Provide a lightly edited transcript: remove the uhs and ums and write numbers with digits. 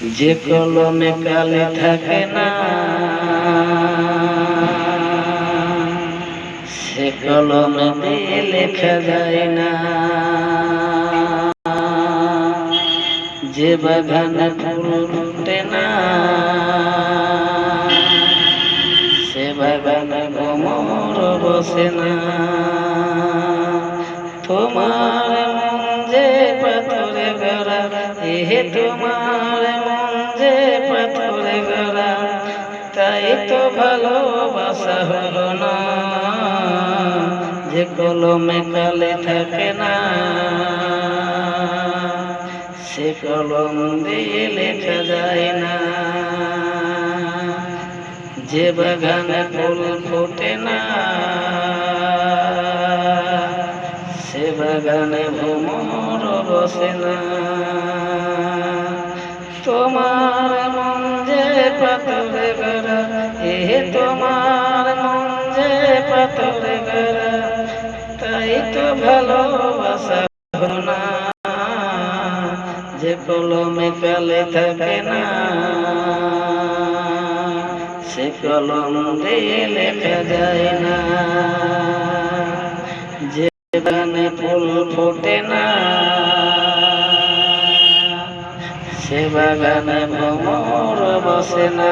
যে কলমে কালি থাকে না সে কলমে দিয়ে লেখা যায় না। যে বাগানে ফুল ফোটে না সে বাগানে ভ্রমর বসে না। তোমার মন যে পাথরে গড়া, এহে তোমার মন যে পাথরে গড়া, তাই তো ভালোবাসা হলো না। যে কলমে কালি থাকে না সে কলম দিয়ে লেখা যায় না। যে বাগানে ফুল ফোটে না সে বাগানে ভ্রমর বসে না। তোমার মন যে পাথরে গড়া, এহে তোমার মন যে পাথরে গড়া, তাই তো ভালোবাসা হলো না। যে কলমে কালি থাকে না সে কলম দিয়ে লেখা যায় না। যে বাগানে ফুল ফোটে না সে বাগানে ভ্রমর বসে না।